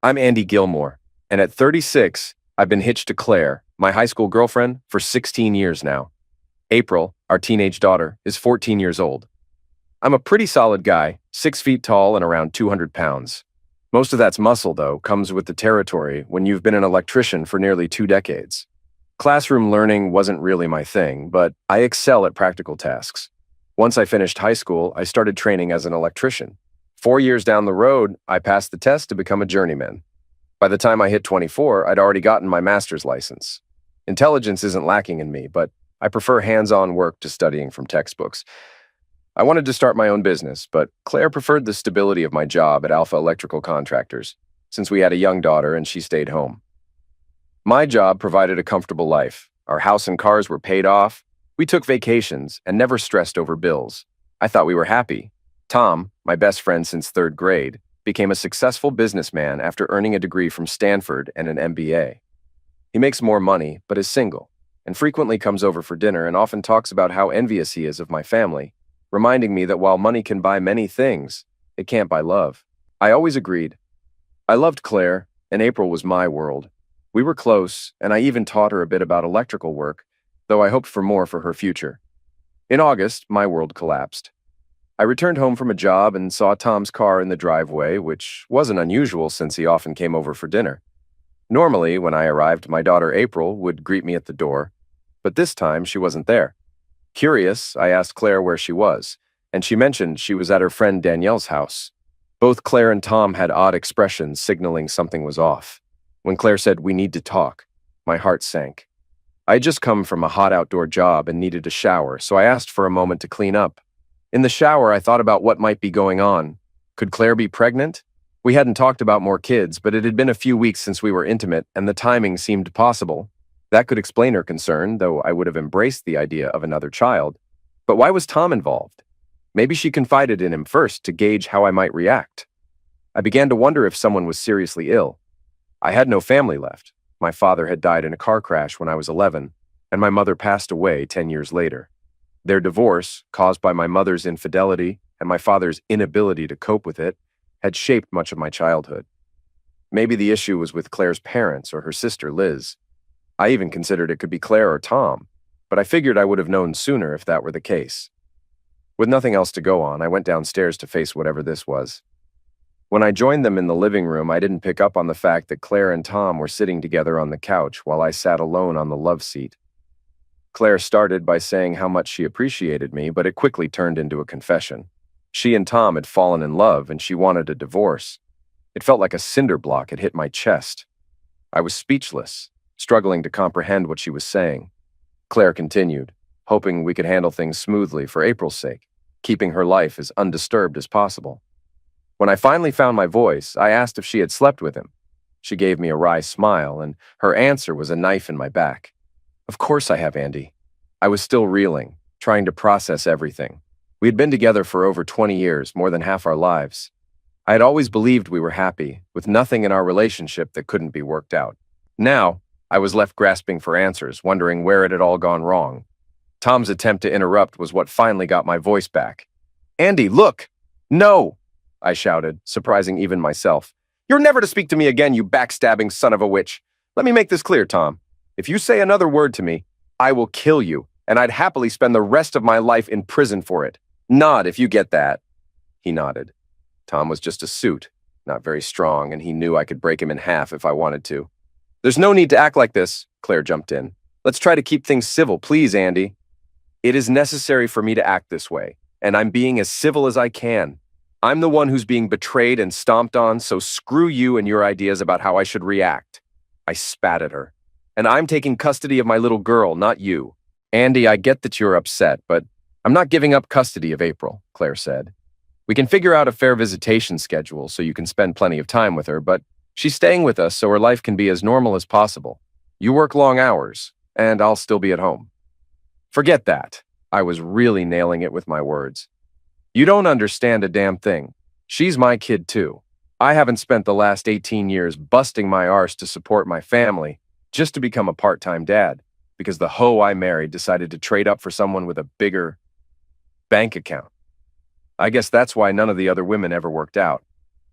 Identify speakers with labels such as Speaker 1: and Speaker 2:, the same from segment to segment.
Speaker 1: I'm Andy Gilmore, and at 36, I've been hitched to Claire, my high school girlfriend, for 16 years now. April, our teenage daughter, is 14 years old. I'm a pretty solid guy, 6 feet tall and around 200 pounds. Most of that's muscle, though, comes with the territory when you've been an electrician for nearly 2 decades. Classroom learning wasn't really my thing, but I excel at practical tasks. Once I finished high school, I started training as an electrician. 4 years down the road, I passed the test to become a journeyman. By the time I hit 24, I'd already gotten my master's license. Intelligence isn't lacking in me, but I prefer hands-on work to studying from textbooks. I wanted to start my own business, but Claire preferred the stability of my job at Alpha Electrical Contractors, since we had a young daughter and she stayed home. My job provided a comfortable life. Our house and cars were paid off. We took vacations and never stressed over bills. I thought we were happy. Tom, my best friend since third grade, became a successful businessman after earning a degree from Stanford and an MBA. He makes more money, but is single, and frequently comes over for dinner and often talks about how envious he is of my family, reminding me that while money can buy many things, it can't buy love. I always agreed. I loved Claire, and April was my world. We were close, and I even taught her a bit about electrical work, though I hoped for more for her future. In August, my world collapsed. I returned home from a job and saw Tom's car in the driveway, which wasn't unusual since he often came over for dinner. Normally, when I arrived, my daughter April would greet me at the door, but this time she wasn't there. Curious, I asked Claire where she was, and she mentioned she was at her friend Danielle's house. Both Claire and Tom had odd expressions signaling something was off. When Claire said, "We need to talk," my heart sank. I had just come from a hot outdoor job and needed a shower, so I asked for a moment to clean up. In the shower, I thought about what might be going on. Could Claire be pregnant? We hadn't talked about more kids, but it had been a few weeks since we were intimate, and the timing seemed possible. That could explain her concern, though I would have embraced the idea of another child. But why was Tom involved? Maybe she confided in him first to gauge how I might react. I began to wonder if someone was seriously ill. I had no family left. My father had died in a car crash when I was 11, and my mother passed away 10 years later. Their divorce, caused by my mother's infidelity and my father's inability to cope with it, had shaped much of my childhood. Maybe the issue was with Claire's parents or her sister Liz. I even considered it could be Claire or Tom, but I figured I would have known sooner if that were the case. With nothing else to go on, I went downstairs to face whatever this was. When I joined them in the living room, I didn't pick up on the fact that Claire and Tom were sitting together on the couch while I sat alone on the love seat. Claire started by saying how much she appreciated me, but it quickly turned into a confession. She and Tom had fallen in love, and she wanted a divorce. It felt like a cinder block had hit my chest. I was speechless, struggling to comprehend what she was saying. Claire continued, hoping we could handle things smoothly for April's sake, keeping her life as undisturbed as possible. When I finally found my voice, I asked if she had slept with him. She gave me a wry smile, and her answer was a knife in my back. Of course I have, Andy. I was still reeling, trying to process everything. We had been together for over 20 years, more than half our lives. I had always believed we were happy, with nothing in our relationship that couldn't be worked out. Now, I was left grasping for answers, wondering where it had all gone wrong. Tom's attempt to interrupt was what finally got my voice back. "Andy, look! No!" I shouted, surprising even myself. "You're never to speak to me again, you backstabbing son of a witch. Let me make this clear, Tom. If you say another word to me, I will kill you, and I'd happily spend the rest of my life in prison for it. Nod if you get that." He nodded. Tom was just a suit, not very strong, and he knew I could break him in half if I wanted to. "There's no need to act like this," Claire jumped in. "Let's try to keep things civil, please, Andy." "It is necessary for me to act this way, and I'm being as civil as I can. I'm the one who's being betrayed and stomped on, so screw you and your ideas about how I should react." I spat at her. "And I'm taking custody of my little girl, not you." "Andy, I get that you're upset, but I'm not giving up custody of April," Claire said. "We can figure out a fair visitation schedule so you can spend plenty of time with her, but she's staying with us so her life can be as normal as possible. You work long hours, and I'll still be at home." "Forget that." I was really nailing it with my words. "You don't understand a damn thing. She's my kid too. I haven't spent the last 18 years busting my arse to support my family just to become a part-time dad because the hoe I married decided to trade up for someone with a bigger bank account. I guess that's why none of the other women ever worked out.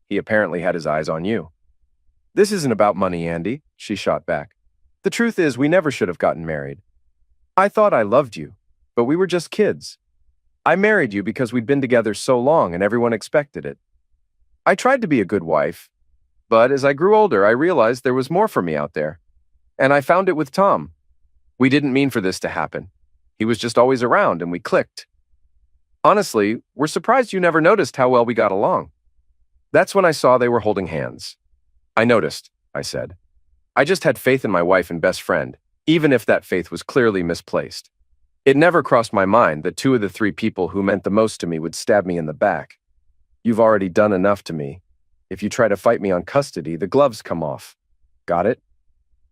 Speaker 1: He apparently had his eyes on you." This isn't about money, Andy, she shot back. The truth is, we never should have gotten married. I thought I loved you, but we were just kids. I married you because we'd been together so long and everyone expected it. I tried to be a good wife, but as I grew older, I realized there was more for me out there. And I found it with Tom. We didn't mean for this to happen. He was just always around and we clicked. Honestly, we're surprised you never noticed how well we got along. That's when I saw they were holding hands. I noticed, I said. I just had faith in my wife and best friend, even if that faith was clearly misplaced. It never crossed my mind that two of the three people who meant the most to me would stab me in the back. You've already done enough to me. If you try to fight me on custody, the gloves come off. Got it?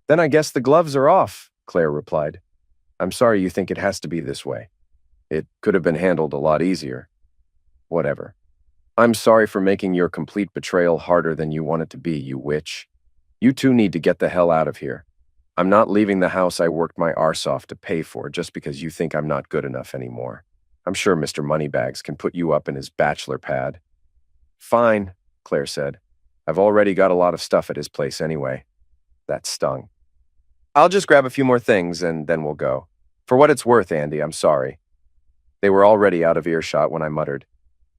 Speaker 1: Then I guess the gloves are off, Claire replied. I'm sorry you think it has to be this way. It could have been handled a lot easier. Whatever. I'm sorry for making your complete betrayal harder than you want it to be, you witch. You two need to get the hell out of here. I'm not leaving the house I worked my arse off to pay for just because you think I'm not good enough anymore. I'm sure Mr. Moneybags can put you up in his bachelor pad. Fine, Claire said. I've already got a lot of stuff at his place anyway. That stung. I'll just grab a few more things and then we'll go. For what it's worth, Andy, I'm sorry. They were already out of earshot when I muttered.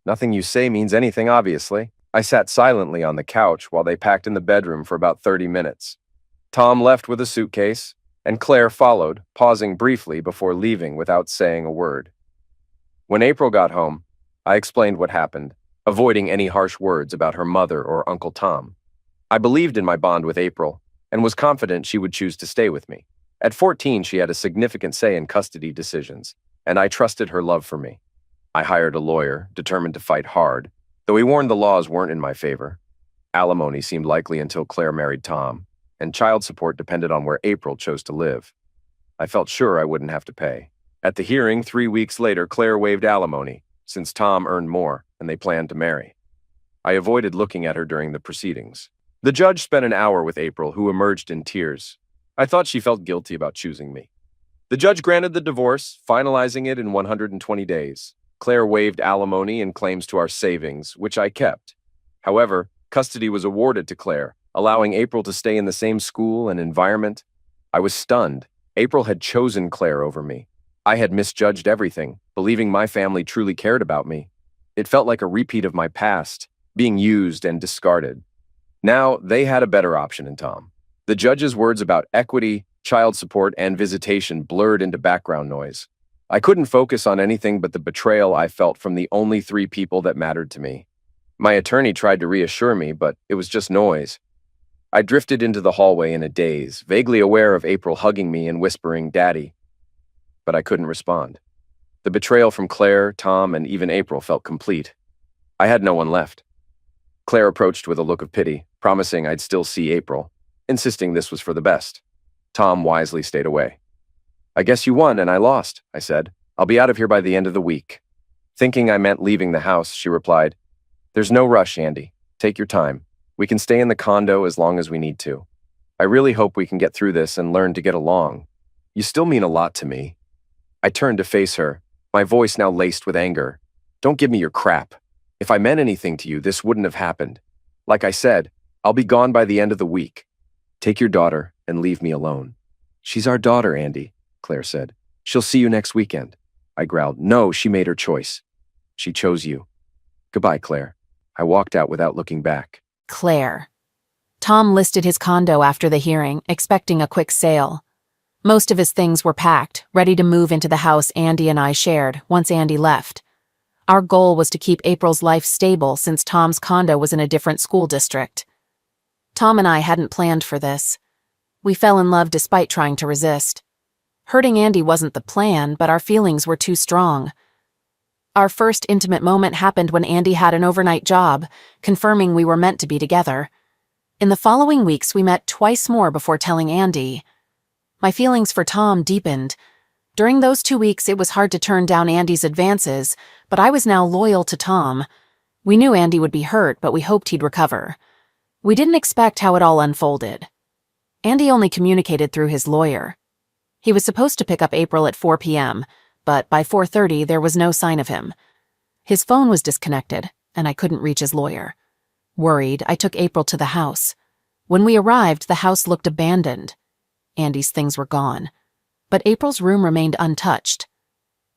Speaker 1: Nothing you say means anything, obviously. I sat silently on the couch while they packed in the bedroom for about 30 minutes. Tom left with a suitcase, and Claire followed, pausing briefly before leaving without saying a word. When April got home, I explained what happened, avoiding any harsh words about her mother or Uncle Tom. I believed in my bond with April, and was confident she would choose to stay with me. At 14, she had a significant say in custody decisions, and I trusted her love for me. I hired a lawyer, determined to fight hard, though he warned the laws weren't in my favor. Alimony seemed likely until Claire married Tom, and child support depended on where April chose to live. I felt sure I wouldn't have to pay. At the hearing, 3 weeks later, Claire waived alimony, since Tom earned more and they planned to marry. I avoided looking at her during the proceedings. The judge spent an hour with April, who emerged in tears. I thought she felt guilty about choosing me. The judge granted the divorce, finalizing it in 120 days. Claire waived alimony and claims to our savings, which I kept. However, custody was awarded to Claire, allowing April to stay in the same school and environment. I was stunned. April had chosen Claire over me. I had misjudged everything, believing my family truly cared about me. It felt like a repeat of my past, being used and discarded. Now, they had a better option in Tom. The judge's words about equity, child support, and visitation blurred into background noise. I couldn't focus on anything but the betrayal I felt from the only three people that mattered to me. My attorney tried to reassure me, but it was just noise. I drifted into the hallway in a daze, vaguely aware of April hugging me and whispering, "Daddy." But I couldn't respond. The betrayal from Claire, Tom, and even April felt complete. I had no one left. Claire approached with a look of pity, promising I'd still see April, insisting this was for the best. Tom wisely stayed away. "I guess you won and I lost," I said. "I'll be out of here by the end of the week." Thinking I meant leaving the house, she replied, "There's no rush, Andy. Take your time. We can stay in the condo as long as we need to. I really hope we can get through this and learn to get along. You still mean a lot to me." I turned to face her, my voice now laced with anger. "Don't give me your crap. If I meant anything to you, this wouldn't have happened. Like I said, I'll be gone by the end of the week. Take your daughter and leave me alone." "She's our daughter, Andy," Claire said. "She'll see you next weekend." I growled. "No, she made her choice. She chose you. Goodbye, Claire." I walked out without looking back.
Speaker 2: Claire. Tom listed his condo after the hearing, expecting a quick sale. Most of his things were packed, ready to move into the house Andy and I shared once Andy left. Our goal was to keep April's life stable since Tom's condo was in a different school district. Tom and I hadn't planned for this. We fell in love despite trying to resist. Hurting Andy wasn't the plan, but our feelings were too strong. Our first intimate moment happened when Andy had an overnight job, confirming we were meant to be together. In the following weeks, we met twice more before telling Andy. My feelings for Tom deepened. During those 2 weeks, it was hard to turn down Andy's advances, but I was now loyal to Tom. We knew Andy would be hurt, but we hoped he'd recover. We didn't expect how it all unfolded. Andy only communicated through his lawyer. He was supposed to pick up April at 4 p.m., but by 4:30 there was no sign of him. His phone was disconnected, and I couldn't reach his lawyer. Worried, I took April to the house. When we arrived, the house looked abandoned. Andy's things were gone, but April's room remained untouched.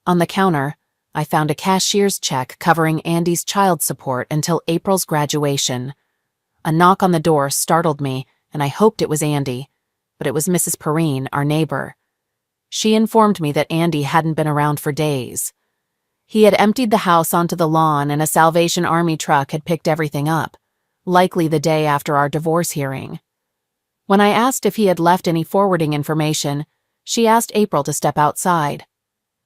Speaker 2: On the counter, I found a cashier's check covering Andy's child support until April's graduation. A knock on the door startled me, and I hoped it was Andy, but it was Mrs. Perrine, our neighbor. She informed me that Andy hadn't been around for days. He had emptied the house onto the lawn and a Salvation Army truck had picked everything up, likely the day after our divorce hearing. When I asked if he had left any forwarding information, she asked April to step outside.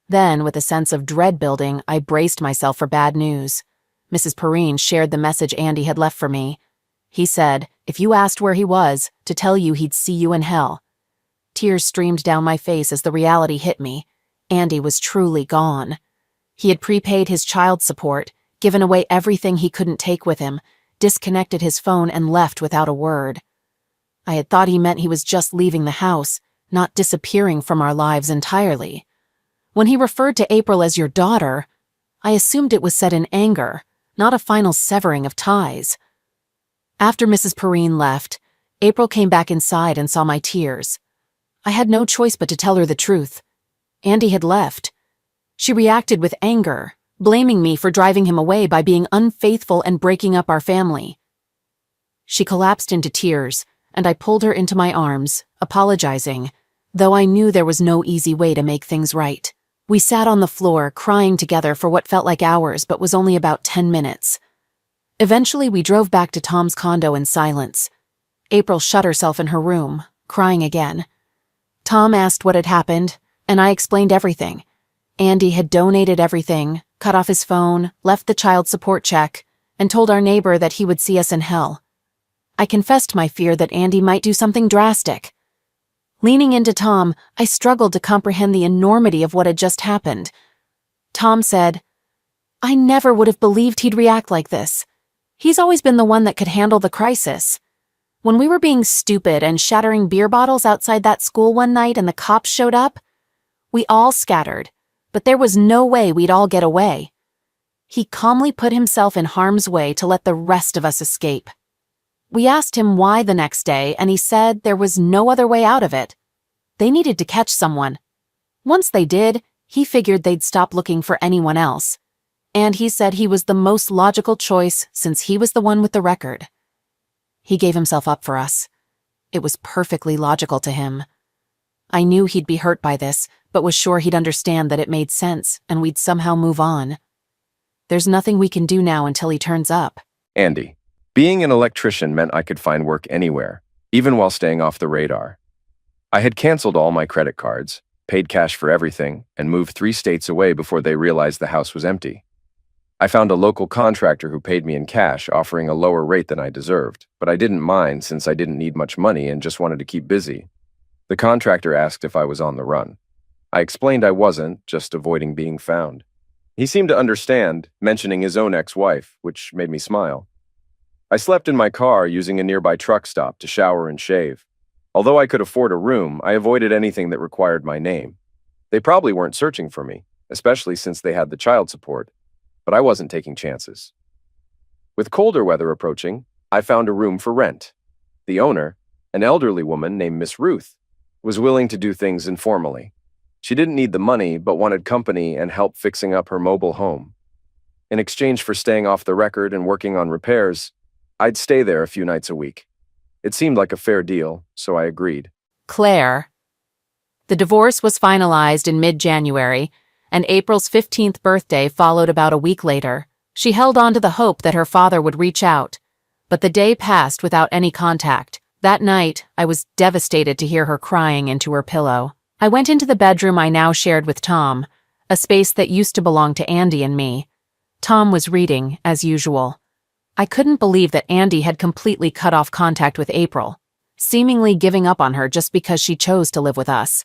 Speaker 2: Then, with a sense of dread building, I braced myself for bad news. Mrs. Perrine shared the message Andy had left for me. He said, if you asked where he was, to tell you he'd see you in hell. Tears streamed down my face as the reality hit me. Andy was truly gone. He had prepaid his child support, given away everything he couldn't take with him, disconnected his phone, and left without a word. I had thought he meant he was just leaving the house, not disappearing from our lives entirely. When he referred to April as your daughter, I assumed it was said in anger, not a final severing of ties. After Mrs. Perrine left, April came back inside and saw my tears. I had no choice but to tell her the truth. Andy had left. She reacted with anger, blaming me for driving him away by being unfaithful and breaking up our family. She collapsed into tears, and I pulled her into my arms, apologizing, though I knew there was no easy way to make things right. We sat on the floor, crying together for what felt like hours but was only about 10 minutes. Eventually, we drove back to Tom's condo in silence. April shut herself in her room, crying again. Tom asked what had happened, and I explained everything. Andy had donated everything, cut off his phone, left the child support check, and told our neighbor that he would see us in hell. I confessed my fear that Andy might do something drastic. Leaning into Tom, I struggled to comprehend the enormity of what had just happened. Tom said, I never would have believed he'd react like this. He's always been the one that could handle the crisis. When we were being stupid and shattering beer bottles outside that school one night and the cops showed up, we all scattered, but there was no way we'd all get away. He calmly put himself in harm's way to let the rest of us escape. We asked him why the next day, and he said there was no other way out of it. They needed to catch someone. Once they did, he figured they'd stop looking for anyone else. And he said he was the most logical choice since he was the one with the record. He gave himself up for us. It was perfectly logical to him. I knew he'd be hurt by this, but was sure he'd understand that it made sense and we'd somehow move on. There's nothing we can do now until he turns up.
Speaker 1: Andy. Being an electrician meant I could find work anywhere, even while staying off the radar. I had canceled all my credit cards, paid cash for everything, and moved 3 states away before they realized the house was empty. I found a local contractor who paid me in cash, offering a lower rate than I deserved, but I didn't mind since I didn't need much money and just wanted to keep busy. The contractor asked if I was on the run. I explained I wasn't, just avoiding being found. He seemed to understand, mentioning his own ex-wife, which made me smile. I slept in my car using a nearby truck stop to shower and shave. Although I could afford a room, I avoided anything that required my name. They probably weren't searching for me, especially since they had the child support, but I wasn't taking chances. With colder weather approaching, I found a room for rent. The owner, an elderly woman named Miss Ruth, was willing to do things informally. She didn't need the money, but wanted company and help fixing up her mobile home. In exchange for staying off the record and working on repairs, I'd stay there a few nights a week. It seemed like a fair deal, so I agreed.
Speaker 2: Claire. The divorce was finalized in mid-January, and April's 15th birthday followed about a week later. She held on to the hope that her father would reach out, but the day passed without any contact. That night, I was devastated to hear her crying into her pillow. I went into the bedroom I now shared with Tom, a space that used to belong to Andy and me. Tom was reading, as usual. I couldn't believe that Andy had completely cut off contact with April, seemingly giving up on her just because she chose to live with us.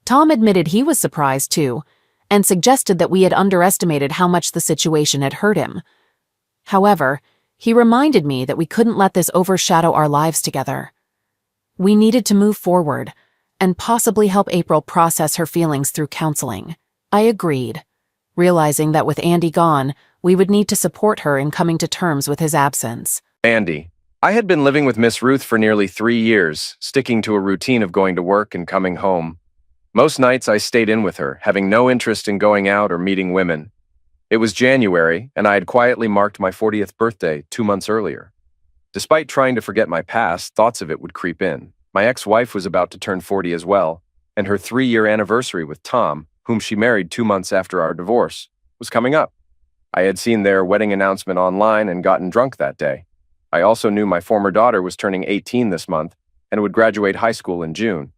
Speaker 2: Tom admitted he was surprised too, and suggested that we had underestimated how much the situation had hurt him. However, he reminded me that we couldn't let this overshadow our lives together. We needed to move forward, and possibly help April process her feelings through counseling. I agreed, realizing that with Andy gone, we would need to support her in coming to terms with his absence.
Speaker 1: Andy, I had been living with Miss Ruth for nearly 3 years, sticking to a routine of going to work and coming home. Most nights I stayed in with her, having no interest in going out or meeting women. It was January, and I had quietly marked my 40th birthday 2 months earlier. Despite trying to forget my past, thoughts of it would creep in. My ex-wife was about to turn 40 as well, and her 3-year anniversary with Tom, whom she married 2 months after our divorce, was coming up. I had seen their wedding announcement online and gotten drunk that day. I also knew my former daughter was turning 18 this month and would graduate high school in June.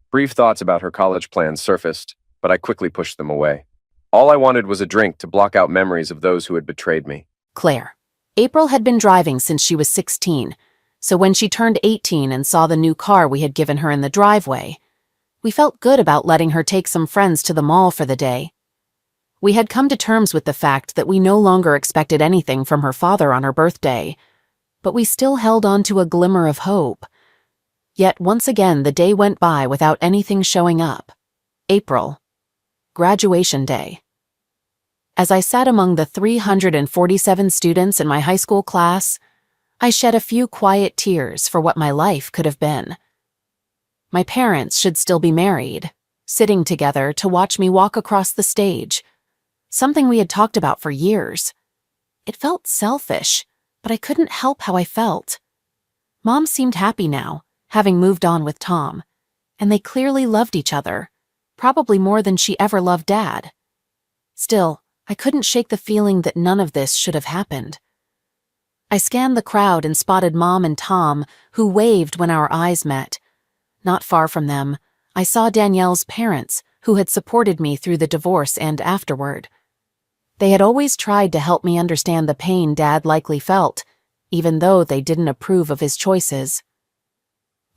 Speaker 1: Brief thoughts about her college plans surfaced, but I quickly pushed them away. All I wanted was a drink to block out memories of those who had betrayed me.
Speaker 2: Claire. April had been driving since she was 16, so when she turned 18 and saw the new car we had given her in the driveway, we felt good about letting her take some friends to the mall for the day. We had come to terms with the fact that we no longer expected anything from her father on her birthday, but we still held on to a glimmer of hope. Yet once again the day went by without anything showing up. April. Graduation day. As I sat among the 347 students in my high school class, I shed a few quiet tears for what my life could have been. My parents should still be married, sitting together to watch me walk across the stage, something we had talked about for years. It felt selfish, but I couldn't help how I felt. Mom seemed happy now, having moved on with Tom, and they clearly loved each other, probably more than she ever loved Dad. Still, I couldn't shake the feeling that none of this should have happened. I scanned the crowd and spotted Mom and Tom, who waved when our eyes met. Not far from them, I saw Danielle's parents, who had supported me through the divorce and afterward. They had always tried to help me understand the pain Dad likely felt, even though they didn't approve of his choices.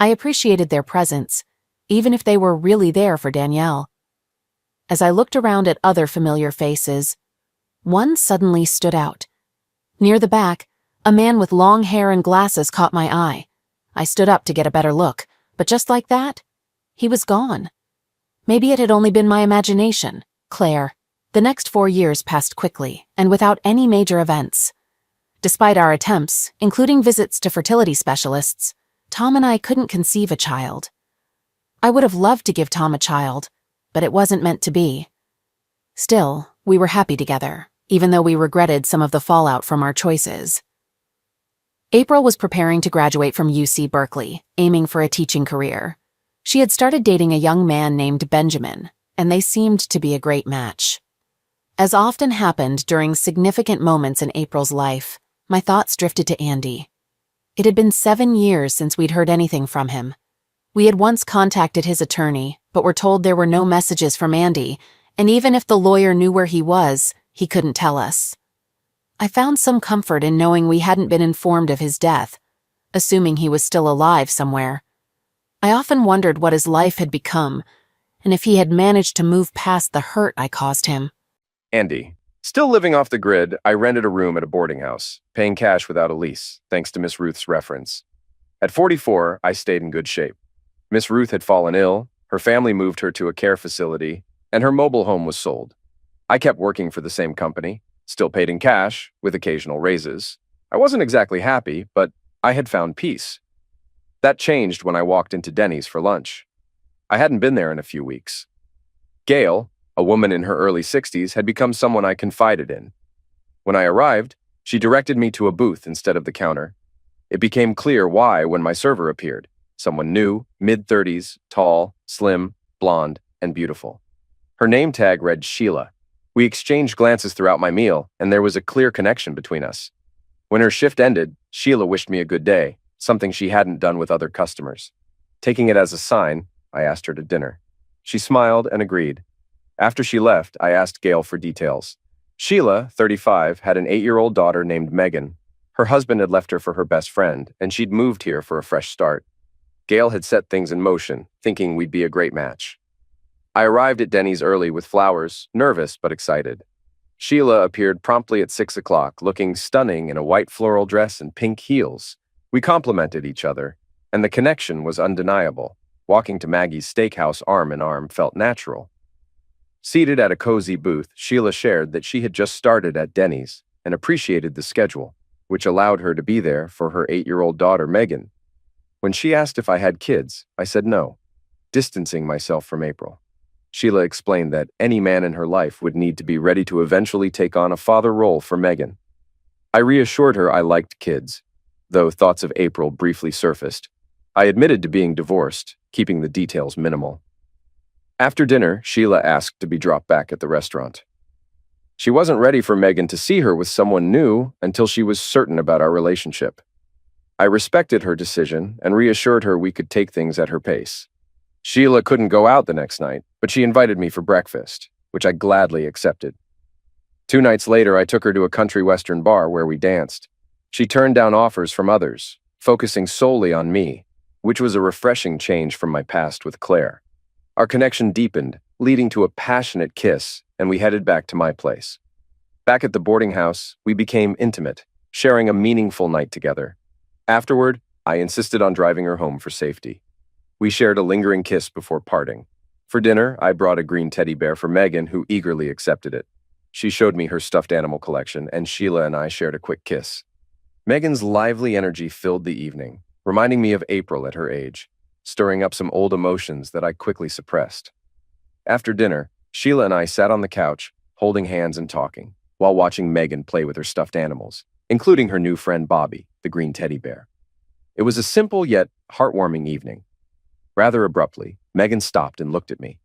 Speaker 2: I appreciated their presence, even if they were really there for Danielle. As I looked around at other familiar faces, one suddenly stood out. Near the back, a man with long hair and glasses caught my eye. I stood up to get a better look, but just like that, he was gone. Maybe it had only been my imagination. Claire. The next 4 years passed quickly, and without any major events. Despite our attempts, including visits to fertility specialists, Tom and I couldn't conceive a child. I would have loved to give Tom a child, but it wasn't meant to be. Still, we were happy together, even though we regretted some of the fallout from our choices. April was preparing to graduate from UC Berkeley, aiming for a teaching career. She had started dating a young man named Benjamin, and they seemed to be a great match. As often happened during significant moments in April's life, my thoughts drifted to Andy. It had been 7 years since we'd heard anything from him. We had once contacted his attorney, but were told there were no messages from Andy, and even if the lawyer knew where he was, he couldn't tell us. I found some comfort in knowing we hadn't been informed of his death, assuming he was still alive somewhere. I often wondered what his life had become, and if he had managed to move past the hurt I caused him.
Speaker 1: Andy. Still living off the grid, I rented a room at a boarding house, paying cash without a lease, thanks to Miss Ruth's reference. At 44, I stayed in good shape. Miss Ruth had fallen ill, her family moved her to a care facility, and her mobile home was sold. I kept working for the same company, still paid in cash, with occasional raises. I wasn't exactly happy, but I had found peace. That changed when I walked into Denny's for lunch. I hadn't been there in a few weeks. Gail, a woman in her early 60s, had become someone I confided in. When I arrived, she directed me to a booth instead of the counter. It became clear why when my server appeared. Someone new, mid-30s, tall, slim, blonde, and beautiful. Her name tag read Sheila. We exchanged glances throughout my meal, and there was a clear connection between us. When her shift ended, Sheila wished me a good day, something she hadn't done with other customers. Taking it as a sign, I asked her to dinner. She smiled and agreed. After she left, I asked Gail for details. Sheila, 35, had an 8-year-old daughter named Megan. Her husband had left her for her best friend, and she'd moved here for a fresh start. Gail had set things in motion, thinking we'd be a great match. I arrived at Denny's early with flowers, nervous but excited. Sheila appeared promptly at 6 o'clock, looking stunning in a white floral dress and pink heels. We complimented each other, and the connection was undeniable. Walking to Maggie's steakhouse arm in arm felt natural. Seated at a cozy booth, Sheila shared that she had just started at Denny's and appreciated the schedule. which allowed her to be there for her 8-year-old daughter, Megan. When she asked if I had kids, I said no, distancing myself from April. Sheila explained that any man in her life would need to be ready to eventually take on a father role for Megan. I reassured her I liked kids, though thoughts of April briefly surfaced. I admitted to being divorced, keeping the details minimal. After dinner, Sheila asked to be dropped back at the restaurant. She wasn't ready for Megan to see her with someone new until she was certain about our relationship. I respected her decision and reassured her we could take things at her pace. Sheila couldn't go out the next night, but she invited me for breakfast, which I gladly accepted. 2 nights later, I took her to a country western bar where we danced. She turned down offers from others, focusing solely on me, which was a refreshing change from my past with Claire. Our connection deepened, leading to a passionate kiss, and we headed back to my place. Back at the boarding house, we became intimate, sharing a meaningful night together. Afterward, I insisted on driving her home for safety. We shared a lingering kiss before parting. For dinner, I brought a green teddy bear for Megan, who eagerly accepted it. She showed me her stuffed animal collection, and Sheila and I shared a quick kiss. Megan's lively energy filled the evening, reminding me of April at her age, stirring up some old emotions that I quickly suppressed. After dinner, Sheila and I sat on the couch, holding hands and talking, while watching Megan play with her stuffed animals, including her new friend Bobby, the green teddy bear. It was a simple yet heartwarming evening. Rather abruptly, Megan stopped and looked at me.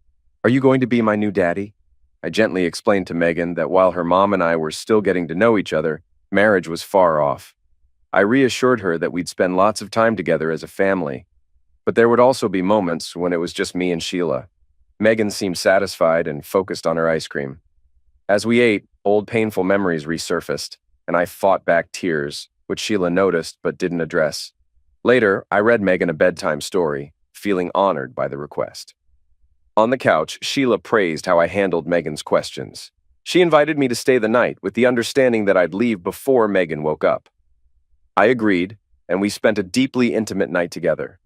Speaker 1: "Are you going to be my new daddy?" I gently explained to Megan that while her mom and I were still getting to know each other, marriage was far off. I reassured her that we'd spend lots of time together as a family, but there would also be moments when it was just me and Sheila. Megan seemed satisfied and focused on her ice cream. As we ate, old painful memories resurfaced, and I fought back tears, which Sheila noticed but didn't address. Later, I read Megan a bedtime story, feeling honored by the request. On the couch, Sheila praised how I handled Megan's questions. She invited me to stay the night with the understanding that I'd leave before Megan woke up. I agreed, and we spent a deeply intimate night together.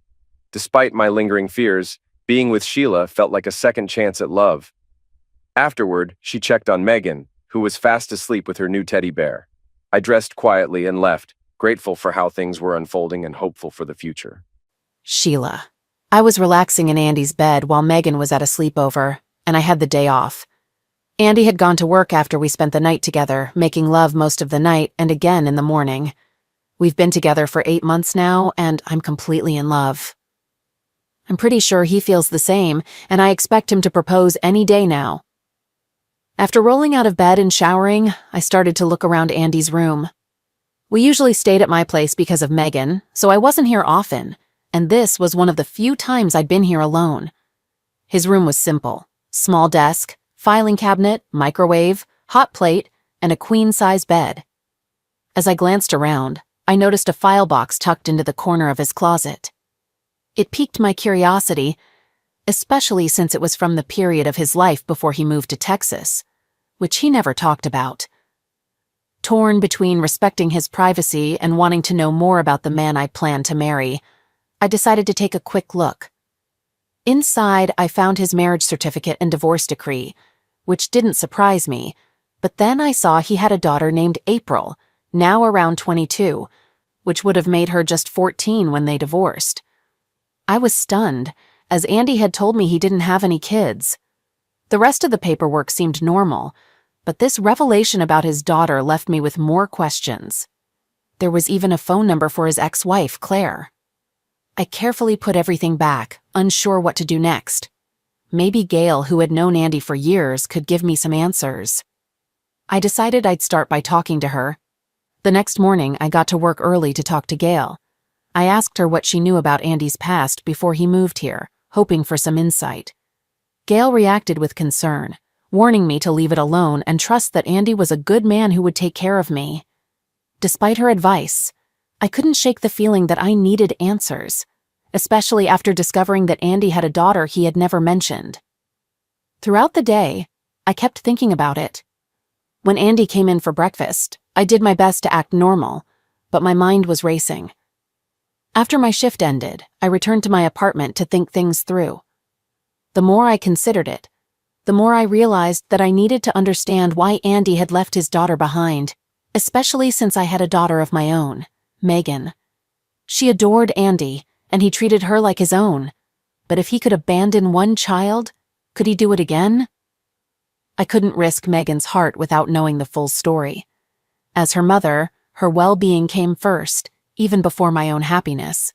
Speaker 1: Despite my lingering fears, being with Sheila felt like a second chance at love. Afterward, she checked on Megan, who was fast asleep with her new teddy bear. I dressed quietly and left, grateful for how things were unfolding and hopeful for the future.
Speaker 2: Sheila. I was relaxing in Andy's bed while Megan was at a sleepover, and I had the day off. Andy had gone to work after we spent the night together, making love most of the night and again in the morning. We've been together for 8 months now, and I'm completely in love. I'm pretty sure he feels the same, and I expect him to propose any day now. After rolling out of bed and showering, I started to look around Andy's room. We usually stayed at my place because of Megan, so I wasn't here often, and this was one of the few times I'd been here alone. His room was simple: small desk, filing cabinet, microwave, hot plate, and a queen-size bed. As I glanced around, I noticed a file box tucked into the corner of his closet. It piqued my curiosity, especially since it was from the period of his life before he moved to Texas, which he never talked about. Torn between respecting his privacy and wanting to know more about the man I planned to marry, I decided to take a quick look. Inside, I found his marriage certificate and divorce decree, which didn't surprise me, but then I saw he had a daughter named April, now around 22, which would have made her just 14 when they divorced. I was stunned, as Andy had told me he didn't have any kids. The rest of the paperwork seemed normal, but this revelation about his daughter left me with more questions. There was even a phone number for his ex-wife, Claire. I carefully put everything back, unsure what to do next. Maybe Gail, who had known Andy for years, could give me some answers. I decided I'd start by talking to her. The next morning, I got to work early to talk to Gail. I asked her what she knew about Andy's past before he moved here, hoping for some insight. Gail reacted with concern, warning me to leave it alone and trust that Andy was a good man who would take care of me. Despite her advice, I couldn't shake the feeling that I needed answers, especially after discovering that Andy had a daughter he had never mentioned. Throughout the day, I kept thinking about it. When Andy came in for breakfast, I did my best to act normal, but my mind was racing. After my shift ended, I returned to my apartment to think things through. The more I considered it, the more I realized that I needed to understand why Andy had left his daughter behind. especially since I had a daughter of my own, Megan. She adored Andy, and he treated her like his own. But if he could abandon one child, could he do it again? I couldn't risk Megan's heart without knowing the full story. As her mother, her well-being came first, even before my own happiness.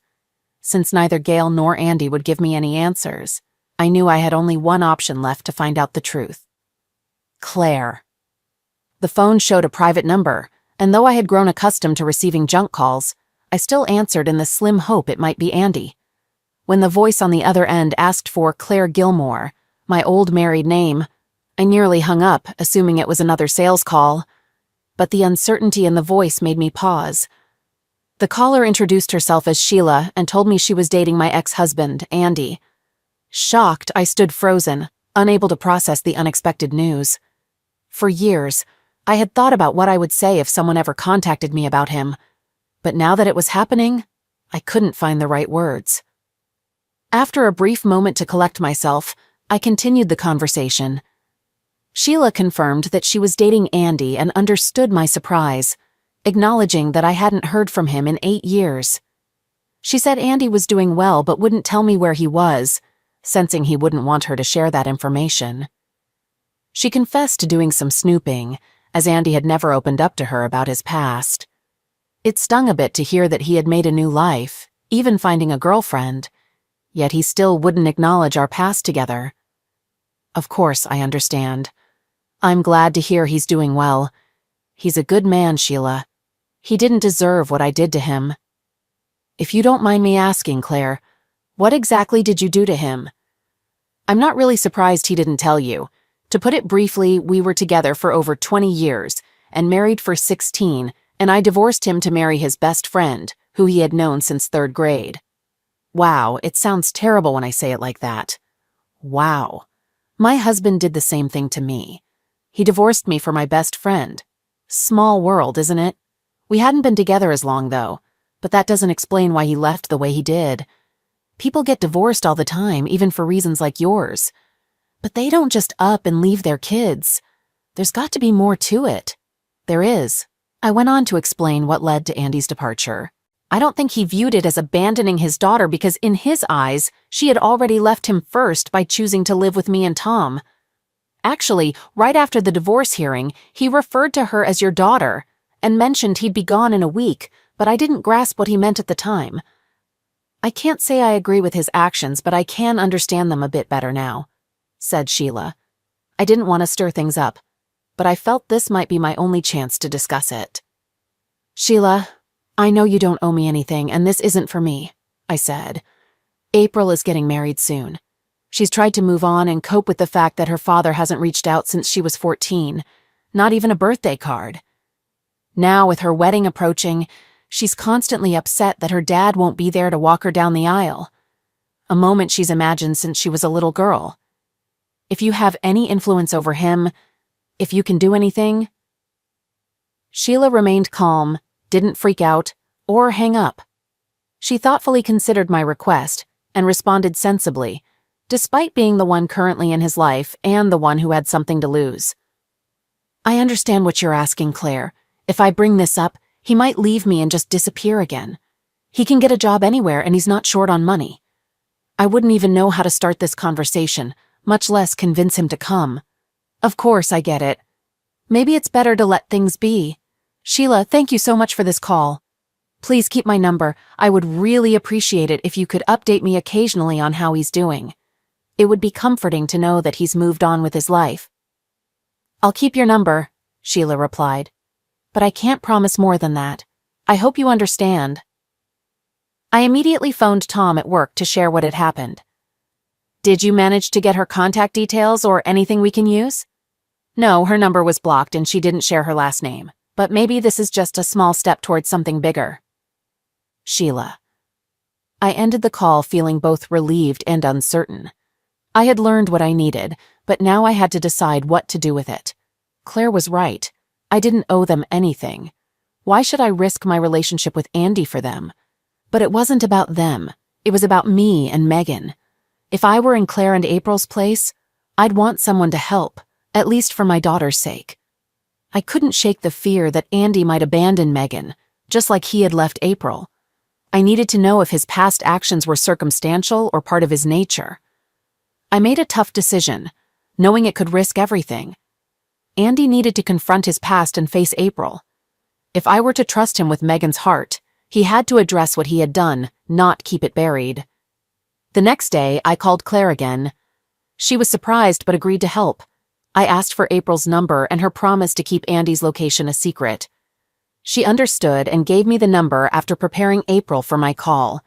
Speaker 2: Since neither Gail nor Andy would give me any answers, I knew I had only one option left to find out the truth. Claire. The phone showed a private number, and though I had grown accustomed to receiving junk calls, I still answered in the slim hope it might be Andy. When the voice on the other end asked for Claire Gilmore, my old married name, I nearly hung up, assuming it was another sales call. But the uncertainty in the voice made me pause. The caller introduced herself as Sheila and told me she was dating my ex-husband, Andy. Shocked, I stood frozen, unable to process the unexpected news. For years, I had thought about what I would say if someone ever contacted me about him. But now that it was happening, I couldn't find the right words. After a brief moment to collect myself, I continued the conversation. Sheila confirmed that she was dating Andy and understood my surprise, acknowledging that I hadn't heard from him in 8 years. She said Andy was doing well but wouldn't tell me where he was, sensing he wouldn't want her to share that information. She confessed to doing some snooping, as Andy had never opened up to her about his past. It stung a bit to hear that he had made a new life, even finding a girlfriend, yet he still wouldn't acknowledge our past together. Of course, I understand. I'm glad to hear he's doing well. He's a good man, Sheila. He didn't deserve what I did to him. If you don't mind me asking, Claire, what exactly did you do to him? I'm not really surprised he didn't tell you. To put it briefly, we were together for over 20 years and married for 16, and I divorced him to marry his best friend, who he had known since 3rd grade. Wow, it sounds terrible when I say it like that. Wow. My husband did the same thing to me. He divorced me for my best friend. Small world, isn't it? We hadn't been together as long, though, but that doesn't explain why he left the way he did. People get divorced all the time, even for reasons like yours. But they don't just up and leave their kids. There's got to be more to it. There is. I went on to explain what led to Andy's departure. I don't think he viewed it as abandoning his daughter because in his eyes, she had already left him first by choosing to live with me and Tom. Actually, right after the divorce hearing, he referred to her as your daughter and mentioned he'd be gone in a week, but I didn't grasp what he meant at the time. I can't say I agree with his actions, but I can understand them a bit better now, said Sheila. I didn't want to stir things up, but I felt this might be my only chance to discuss it. Sheila, I know you don't owe me anything, and this isn't for me, I said. April is getting married soon. She's tried to move on and cope with the fact that her father hasn't reached out since she was 14, not even a birthday card. Now, with her wedding approaching, she's constantly upset that her dad won't be there to walk her down the aisle, a moment she's imagined since she was a little girl. If you have any influence over him, if you can do anything... Sheila remained calm, didn't freak out, or hang up. She thoughtfully considered my request and responded sensibly, despite being the one currently in his life and the one who had something to lose. I understand what you're asking, Claire. If I bring this up, he might leave me and just disappear again. He can get a job anywhere and he's not short on money. I wouldn't even know how to start this conversation, much less convince him to come. Of course, I get it. Maybe it's better to let things be. Sheila, thank you so much for this call. Please keep my number. I would really appreciate it if you could update me occasionally on how he's doing. It would be comforting to know that he's moved on with his life. I'll keep your number, Sheila replied. But I can't promise more than that. I hope you understand. I immediately phoned Tom at work to share what had happened. Did you manage to get her contact details or anything we can use? No, her number was blocked and she didn't share her last name. But maybe this is just a small step towards something bigger. Sheila. I ended the call feeling both relieved and uncertain. I had learned what I needed, but now I had to decide what to do with it. Claire was right. I didn't owe them anything. Why should I risk my relationship with Andy for them? But it wasn't about them. It was about me and Megan. If I were in Claire and April's place, I'd want someone to help, at least for my daughter's sake. I couldn't shake the fear that Andy might abandon Megan, just like he had left April. I needed to know if his past actions were circumstantial or part of his nature. I made a tough decision, knowing it could risk everything. Andy needed to confront his past and face April. If I were to trust him with Megan's heart, he had to address what he had done, not keep it buried. The next day, I called Claire again. She was surprised but agreed to help. I asked for April's number and her promise to keep Andy's location a secret. She understood and gave me the number after preparing April for my call.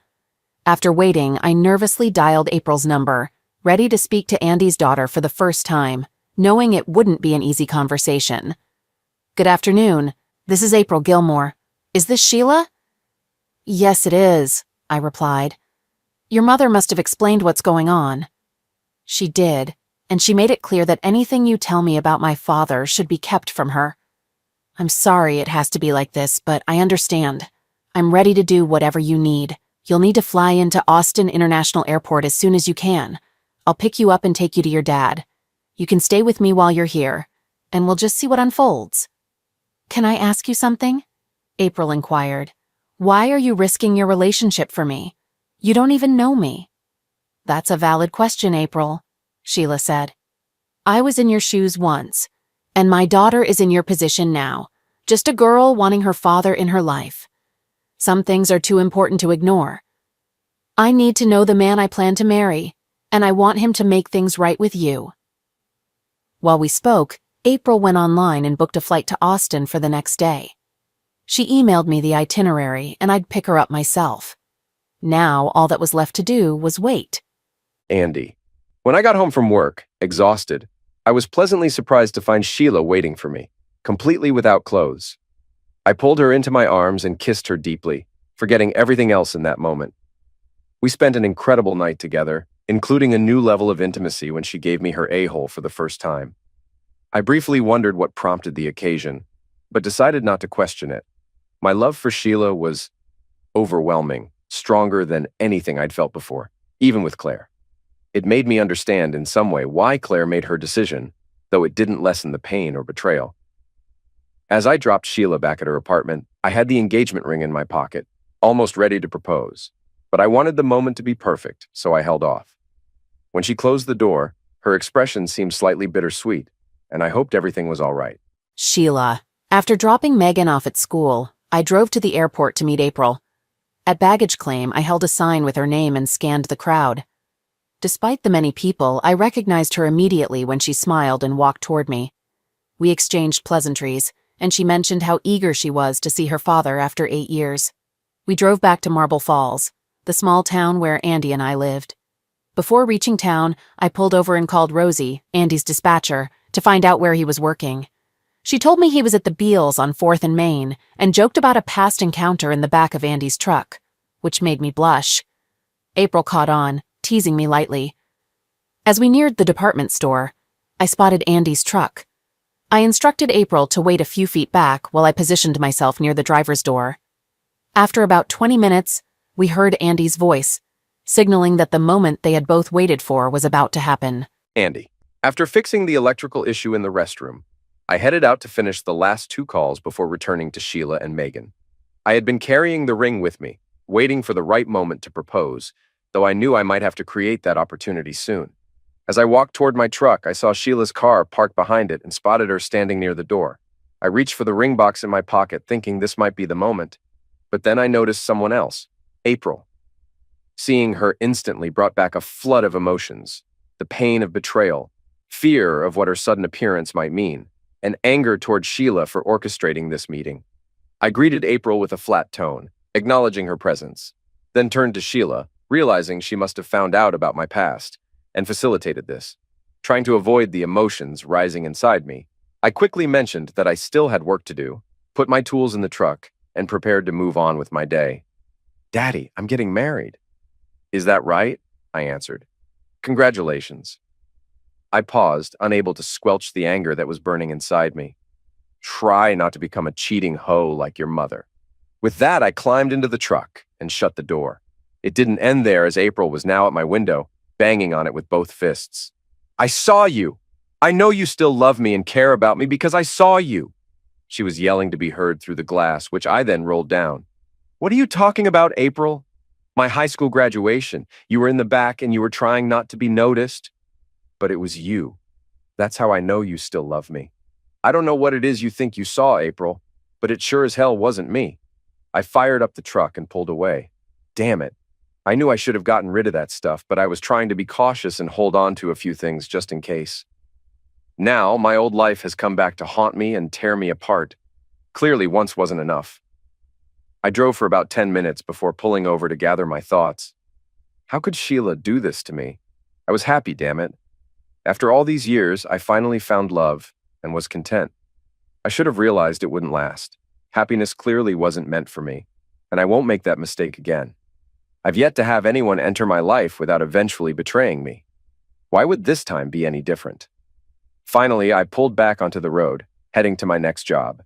Speaker 2: After waiting, I nervously dialed April's number, ready to speak to Andy's daughter for the first time, knowing it wouldn't be an easy conversation. "Good afternoon. This is April Gilmore. Is this Sheila?" "Yes, it is," I replied. "Your mother must have explained what's going on." "She did, and she made it clear that anything you tell me about my father should be kept from her. I'm sorry it has to be like this, but I understand. I'm ready to do whatever you need. You'll need to fly into Austin International Airport as soon as you can. I'll pick you up and take you to your dad. You can stay with me while you're here, and we'll just see what unfolds." "Can I ask you something?" April inquired. "Why are you risking your relationship for me? You don't even know me." "That's a valid question, April," Sheila said. "I was in your shoes once, and my daughter is in your position now, just a girl wanting her father in her life. Some things are too important to ignore. I need to know the man I plan to marry, and I want him to make things right with you." While we spoke, April went online and booked a flight to Austin for the next day. She emailed me the itinerary, and I'd pick her up myself. Now, all that was left to do was wait.
Speaker 1: Andy. When I got home from work, exhausted, I was pleasantly surprised to find Sheila waiting for me, completely without clothes. I pulled her into my arms and kissed her deeply, forgetting everything else in that moment. We spent an incredible night together, including a new level of intimacy when she gave me her a-hole for the first time. I briefly wondered what prompted the occasion, but decided not to question it. My love for Sheila was overwhelming, stronger than anything I'd felt before, even with Claire. It made me understand in some way why Claire made her decision, though it didn't lessen the pain or betrayal. As I dropped Sheila back at her apartment, I had the engagement ring in my pocket, almost ready to propose. But I wanted the moment to be perfect, so I held off. When she closed the door, her expression seemed slightly bittersweet, and I hoped everything was all right.
Speaker 2: Sheila. After dropping Megan off at school, I drove to the airport to meet April. At baggage claim, I held a sign with her name and scanned the crowd. Despite the many people, I recognized her immediately when she smiled and walked toward me. We exchanged pleasantries, and she mentioned how eager she was to see her father after 8 years. We drove back to Marble Falls, the small town where Andy and I lived. Before reaching town, I pulled over and called Rosie, Andy's dispatcher, to find out where he was working. She told me he was at the Beals on 4th and Main and joked about a past encounter in the back of Andy's truck, which made me blush. April caught on, teasing me lightly. As we neared the department store, I spotted Andy's truck. I instructed April to wait a few feet back while I positioned myself near the driver's door. After about 20 minutes, we heard Andy's voice, signaling that the moment they had both waited for was about to happen.
Speaker 1: Andy. After fixing the electrical issue in the restroom, I headed out to finish the last 2 calls before returning to Sheila and Megan. I had been carrying the ring with me, waiting for the right moment to propose, though I knew I might have to create that opportunity soon. As I walked toward my truck, I saw Sheila's car parked behind it and spotted her standing near the door. I reached for the ring box in my pocket, thinking this might be the moment, but then I noticed someone else, April. Seeing her instantly brought back a flood of emotions, the pain of betrayal, fear of what her sudden appearance might mean, and anger toward Sheila for orchestrating this meeting. I greeted April with a flat tone, acknowledging her presence, then turned to Sheila, realizing she must have found out about my past, and facilitated this. Trying to avoid the emotions rising inside me, I quickly mentioned that I still had work to do, put my tools in the truck, and prepared to move on with my day. "Daddy, I'm getting married." "Is that right?" I answered. "Congratulations." I paused, unable to squelch the anger that was burning inside me. "Try not to become a cheating hoe like your mother." With that, I climbed into the truck and shut the door. It didn't end there, as April was now at my window, banging on it with both fists. "I saw you. I know you still love me and care about me because I saw you. She was yelling to be heard through the glass, which I then rolled down. "What are you talking about, April? My high school graduation. You were in the back and you were trying not to be noticed. But it was you. That's how I know you still love me. I don't know what it is you think you saw, April, but it sure as hell wasn't me." I fired up the truck and pulled away. Damn it. I knew I should have gotten rid of that stuff, but I was trying to be cautious and hold on to a few things just in case. Now, my old life has come back to haunt me and tear me apart. Clearly, once wasn't enough. I drove for about 10 minutes before pulling over to gather my thoughts. How could Sheila do this to me? I was happy, damn it. After all these years, I finally found love and was content. I should have realized it wouldn't last. Happiness clearly wasn't meant for me, and I won't make that mistake again. I've yet to have anyone enter my life without eventually betraying me. Why would this time be any different? Finally, I pulled back onto the road, heading to my next job.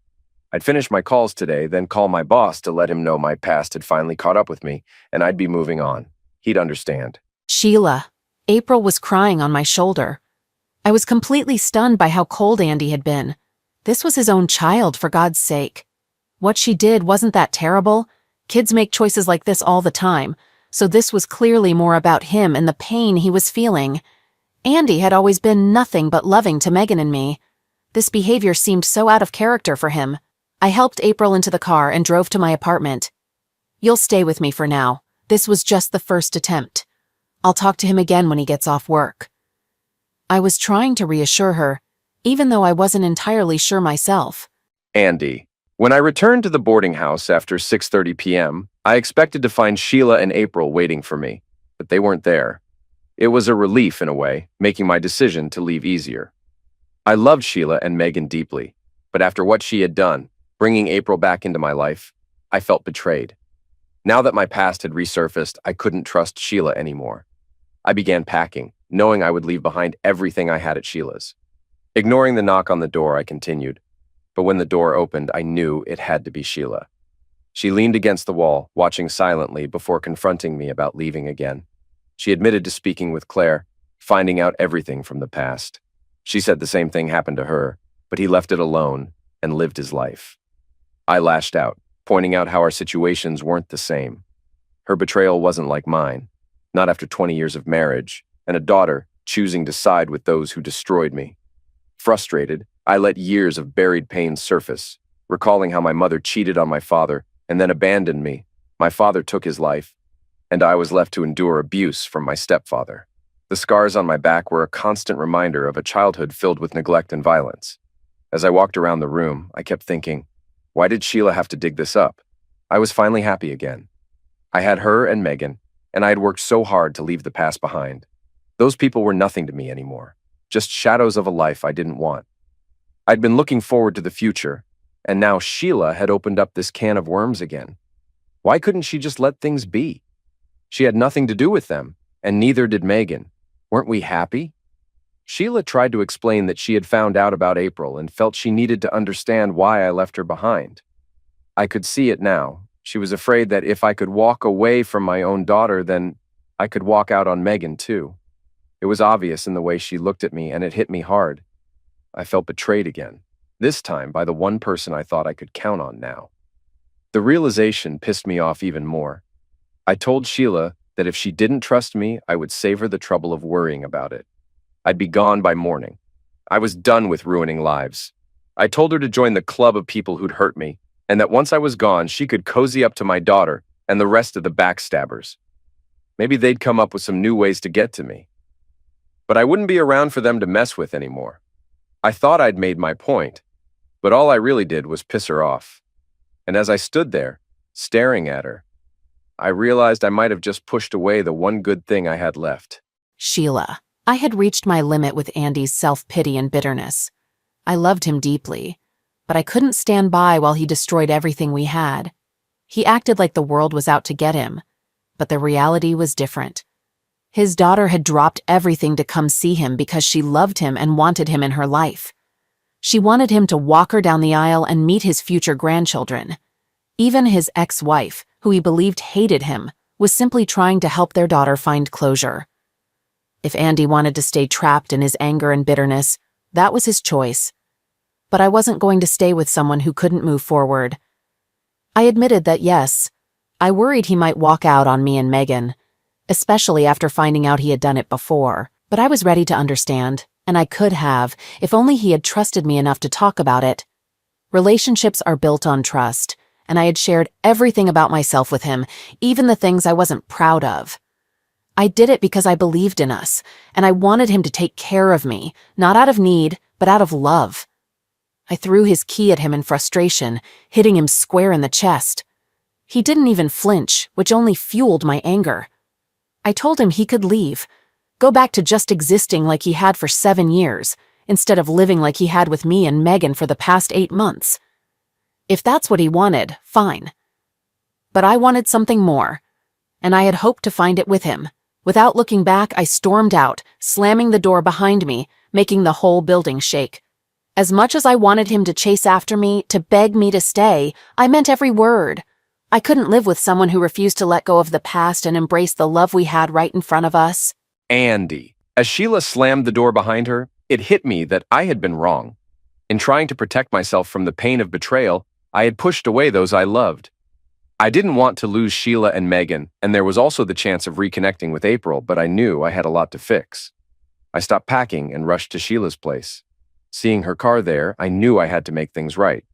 Speaker 1: I'd finish my calls today, then call my boss to let him know my past had finally caught up with me, and I'd be moving on. He'd understand.
Speaker 2: Sheila. April was crying on my shoulder. I was completely stunned by how cold Andy had been. This was his own child, for God's sake. What she did wasn't that terrible. Kids make choices like this all the time, so this was clearly more about him and the pain he was feeling. Andy had always been nothing but loving to Megan and me. This behavior seemed so out of character for him. I helped April into the car and drove to my apartment. "You'll stay with me for now. This was just the first attempt. I'll talk to him again when he gets off work." I was trying to reassure her, even though I wasn't entirely sure myself.
Speaker 1: Andy. When I returned to the boarding house after 6:30 p.m., I expected to find Sheila and April waiting for me, but they weren't there. It was a relief in a way, making my decision to leave easier. I loved Sheila and Megan deeply, but after what she had done, bringing April back into my life, I felt betrayed. Now that my past had resurfaced, I couldn't trust Sheila anymore. I began packing, knowing I would leave behind everything I had at Sheila's. Ignoring the knock on the door, I continued. But when the door opened, I knew it had to be Sheila. She leaned against the wall, watching silently before confronting me about leaving again. She admitted to speaking with Claire, finding out everything from the past. She said the same thing happened to her, but he left it alone and lived his life. I lashed out, pointing out how our situations weren't the same. Her betrayal wasn't like mine, not after 20 years of marriage, and a daughter choosing to side with those who destroyed me. Frustrated, I let years of buried pain surface, recalling how my mother cheated on my father and then abandoned me. My father took his life, and I was left to endure abuse from my stepfather. The scars on my back were a constant reminder of a childhood filled with neglect and violence. As I walked around the room, I kept thinking, why did Sheila have to dig this up? I was finally happy again. I had her and Megan, and I had worked so hard to leave the past behind. Those people were nothing to me anymore, just shadows of a life I didn't want. I'd been looking forward to the future, and now Sheila had opened up this can of worms again. Why couldn't she just let things be? She had nothing to do with them, and neither did Megan. Weren't we happy? Sheila tried to explain that she had found out about April and felt she needed to understand why I left her behind. I could see it now. She was afraid that if I could walk away from my own daughter, then I could walk out on Megan too. It was obvious in the way she looked at me, and it hit me hard. I felt betrayed again, this time by the one person I thought I could count on now. The realization pissed me off even more. I told Sheila that if she didn't trust me, I would save her the trouble of worrying about it. I'd be gone by morning. I was done with ruining lives. I told her to join the club of people who'd hurt me, and that once I was gone, she could cozy up to my daughter and the rest of the backstabbers. Maybe they'd come up with some new ways to get to me. But I wouldn't be around for them to mess with anymore. I thought I'd made my point, but all I really did was piss her off. And as I stood there, staring at her, I realized I might have just pushed away the one good thing I had left.
Speaker 2: Sheila. I had reached my limit with Andy's self-pity and bitterness. I loved him deeply, but I couldn't stand by while he destroyed everything we had. He acted like the world was out to get him, but the reality was different. His daughter had dropped everything to come see him because she loved him and wanted him in her life. She wanted him to walk her down the aisle and meet his future grandchildren. Even his ex-wife, who he believed hated him, was simply trying to help their daughter find closure. If Andy wanted to stay trapped in his anger and bitterness, that was his choice. but I wasn't going to stay with someone who couldn't move forward. I admitted that yes, I worried he might walk out on me and Megan, especially after finding out he had done it before, but I was ready to understand, and I could have, if only he had trusted me enough to talk about it. Relationships are built on trust, and I had shared everything about myself with him, even the things I wasn't proud of. I did it because I believed in us, and I wanted him to take care of me, not out of need, but out of love. I threw his key at him in frustration, hitting him square in the chest. He didn't even flinch, which only fueled my anger. I told him he could leave, go back to just existing like he had for 7 years, instead of living like he had with me and Megan for the past 8 months. If that's what he wanted, fine. But I wanted something more, and I had hoped to find it with him. Without looking back, I stormed out, slamming the door behind me, making the whole building shake. As much as I wanted him to chase after me, to beg me to stay, I meant every word. I couldn't live with someone who refused to let go of the past and embrace the love we had right in front of us.
Speaker 1: Andy. As Sheila slammed the door behind her, it hit me that I had been wrong. In trying to protect myself from the pain of betrayal, I had pushed away those I loved. I didn't want to lose Sheila and Megan, and there was also the chance of reconnecting with April, but I knew I had a lot to fix. I stopped packing and rushed to Sheila's place. Seeing her car there, I knew I had to make things right.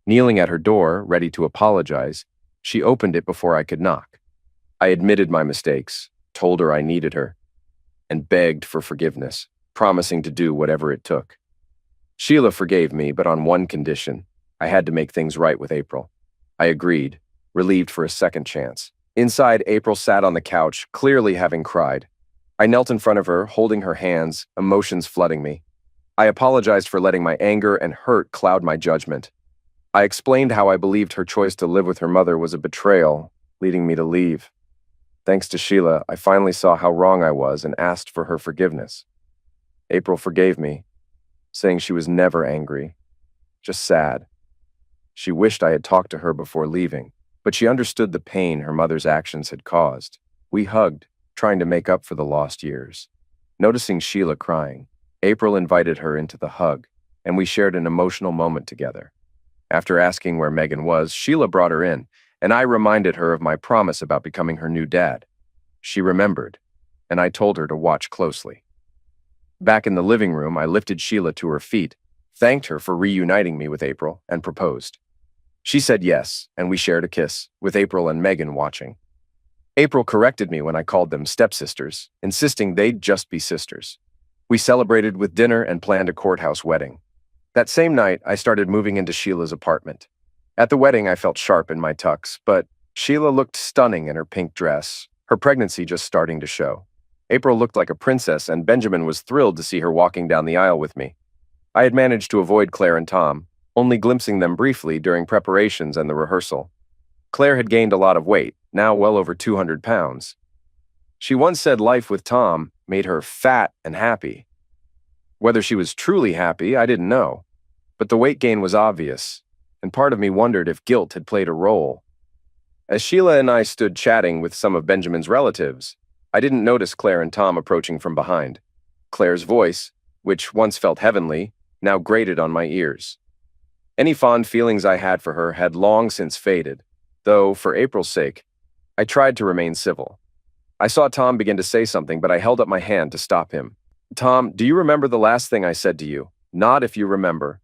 Speaker 1: Kneeling at her door, ready to apologize, she opened it before I could knock. I admitted my mistakes, told her I needed her, and begged for forgiveness, promising to do whatever it took. Sheila forgave me, but on one condition: I had to make things right with April. I agreed, relieved for a second chance. Inside, April sat on the couch, clearly having cried. I knelt in front of her, holding her hands, emotions flooding me. I apologized for letting my anger and hurt cloud my judgment. I explained how I believed her choice to live with her mother was a betrayal, leading me to leave. Thanks to Sheila, I finally saw how wrong I was and asked for her forgiveness. April forgave me, saying she was never angry, just sad. She wished I had talked to her before leaving, but she understood the pain her mother's actions had caused. We hugged, trying to make up for the lost years. Noticing Sheila crying, April invited her into the hug, and we shared an emotional moment together. After asking where Megan was, Sheila brought her in, and I reminded her of my promise about becoming her new dad. She remembered, and I told her to watch closely. Back in the living room, I lifted Sheila to her feet, thanked her for reuniting me with April, and proposed. She said yes, and we shared a kiss, with April and Megan watching. April corrected me when I called them stepsisters, insisting they'd just be sisters. We celebrated with dinner and planned a courthouse wedding. That same night, I started moving into Sheila's apartment. At the wedding, I felt sharp in my tux, but Sheila looked stunning in her pink dress, her pregnancy just starting to show. April looked like a princess, and Benjamin was thrilled to see her walking down the aisle with me. I had managed to avoid Claire and Tom, only glimpsing them briefly during preparations and the rehearsal. Claire had gained a lot of weight, now well over 200 pounds. She once said life with Tom made her fat and happy. Whether she was truly happy, I didn't know, but the weight gain was obvious, and part of me wondered if guilt had played a role. As Sheila and I stood chatting with some of Benjamin's relatives, I didn't notice Claire and Tom approaching from behind. Claire's voice, which once felt heavenly, now grated on my ears. Any fond feelings I had for her had long since faded, though, for April's sake, I tried to remain civil. I saw Tom begin to say something, but I held up my hand to stop him. "Tom, do you remember the last thing I said to you? Nod if you remember."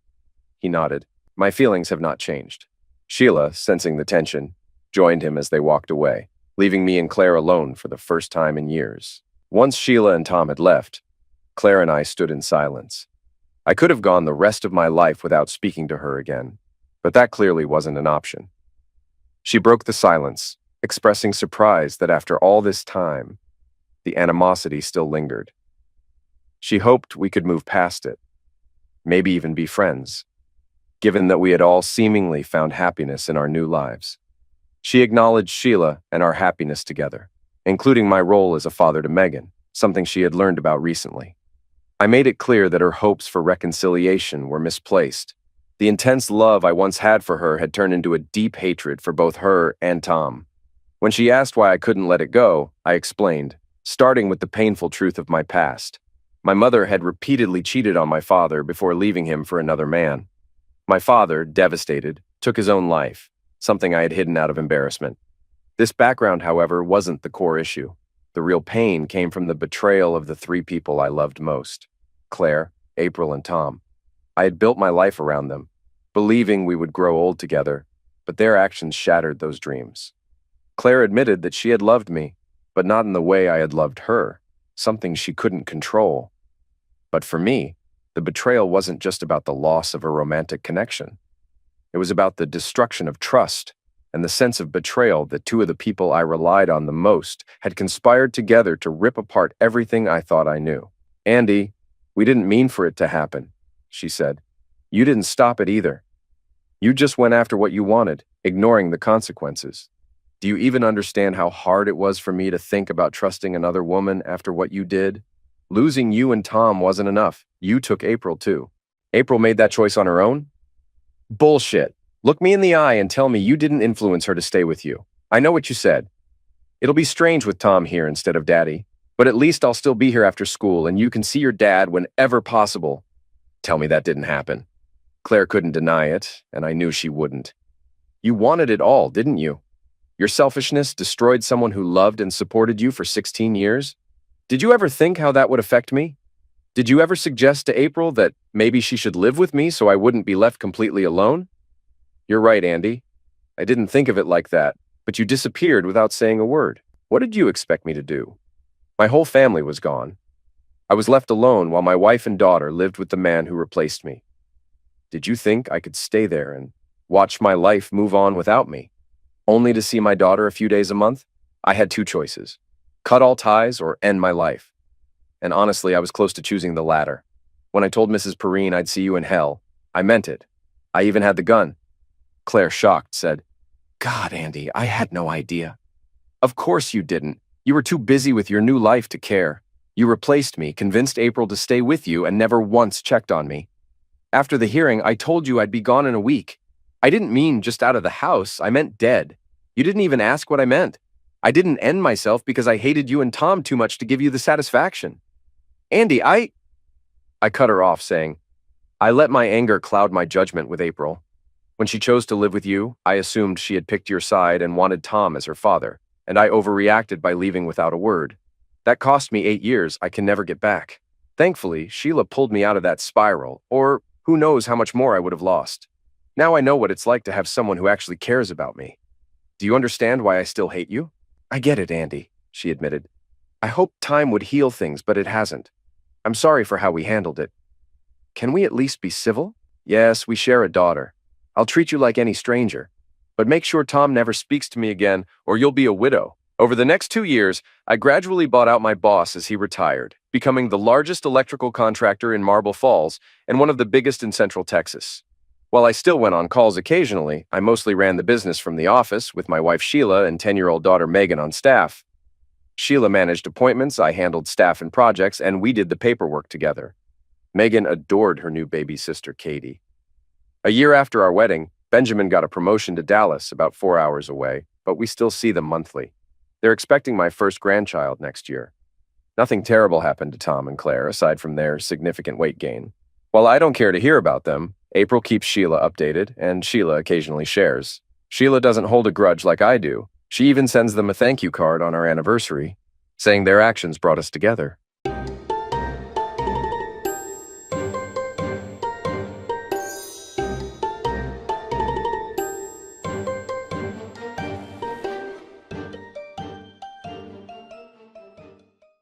Speaker 1: He nodded. My feelings have not changed. Sheila, sensing the tension, joined him as they walked away, leaving me and Claire alone for the first time in years. Once Sheila and Tom had left, Claire and I stood in silence. I could have gone the rest of my life without speaking to her again, but that clearly wasn't an option. She broke the silence, expressing surprise that after all this time, the animosity still lingered. She hoped we could move past it, maybe even be friends, given that we had all seemingly found happiness in our new lives. She acknowledged Sheila and our happiness together, including my role as a father to Megan, something she had learned about recently. I made it clear that her hopes for reconciliation were misplaced. The intense love I once had for her had turned into a deep hatred for both her and Tom. When she asked why I couldn't let it go, I explained, starting with the painful truth of my past. My mother had repeatedly cheated on my father before leaving him for another man. My father, devastated, took his own life, something I had hidden out of embarrassment. This background, however, wasn't the core issue. The real pain came from the betrayal of the three people I loved most: Claire, April, and Tom. I had built my life around them, believing we would grow old together, but their actions shattered those dreams. Claire admitted that she had loved me, but not in the way I had loved her, something she couldn't control. But for me, the betrayal wasn't just about the loss of a romantic connection. It was about the destruction of trust and the sense of betrayal that two of the people I relied on the most had conspired together to rip apart everything I thought I knew. "Andy, we didn't mean for it to happen," she said. "You didn't stop it either. You just went after what you wanted, ignoring the consequences. Do you even understand how hard it was for me to think about trusting another woman after what you did? Losing you and Tom wasn't enough. You took April too. April made that choice on her own? Bullshit. Look me in the eye and tell me you didn't influence her to stay with you. I know what you said. It'll be strange with Tom here instead of Daddy, but at least I'll still be here after school and you can see your dad whenever possible." Tell me that didn't happen. Claire couldn't deny it, and I knew she wouldn't. You wanted it all, didn't you? Your selfishness destroyed someone who loved and supported you for 16 years? Did you ever think how that would affect me? Did you ever suggest to April that maybe she should live with me so I wouldn't be left completely alone? You're right, Andy. I didn't think of it like that, but you disappeared without saying a word. What did you expect me to do? My whole family was gone. I was left alone while my wife and daughter lived with the man who replaced me. Did you think I could stay there and watch my life move on without me, only to see my daughter a few days a month? I had two choices: cut all ties or end my life. And honestly, I was close to choosing the latter. When I told Mrs. Perrine I'd see you in hell, I meant it. I even had the gun. Claire, shocked, said, "God, Andy, I had no idea." "Of course you didn't. You were too busy with your new life to care. You replaced me, convinced April to stay with you, and never once checked on me. After the hearing, I told you I'd be gone in a week. I didn't mean just out of the house, I meant dead. You didn't even ask what I meant. I didn't end myself because I hated you and Tom too much to give you the satisfaction. Andy, I cut her off, saying, "I let my anger cloud my judgment with April. When she chose to live with you, I assumed she had picked your side and wanted Tom as her father, and I overreacted by leaving without a word. That cost me 8 years I can never get back. Thankfully, Sheila pulled me out of that spiral, or who knows how much more I would have lost. Now I know what it's like to have someone who actually cares about me. Do you understand why I still hate you?" "I get it, Andy," she admitted. "I hoped time would heal things, but it hasn't. I'm sorry for how we handled it. Can we at least be civil? Yes, we share a daughter. I'll treat you like any stranger. But make sure Tom never speaks to me again, or you'll be a widow." Over the next 2 years, I gradually bought out my boss as he retired, becoming the largest electrical contractor in Marble Falls and one of the biggest in Central Texas. While I still went on calls occasionally, I mostly ran the business from the office with my wife Sheila and 10-year-old daughter Megan on staff. Sheila managed appointments, I handled staff and projects, and we did the paperwork together. Megan adored her new baby sister, Katie. A year after our wedding, Benjamin got a promotion to Dallas, about 4 hours away, but we still see them monthly. They're expecting my first grandchild next year. Nothing terrible happened to Tom and Claire, aside from their significant weight gain. While I don't care to hear about them, April keeps Sheila updated, and Sheila occasionally shares. Sheila doesn't hold a grudge like I do. She even sends them a thank you card on our anniversary, saying their actions brought us together.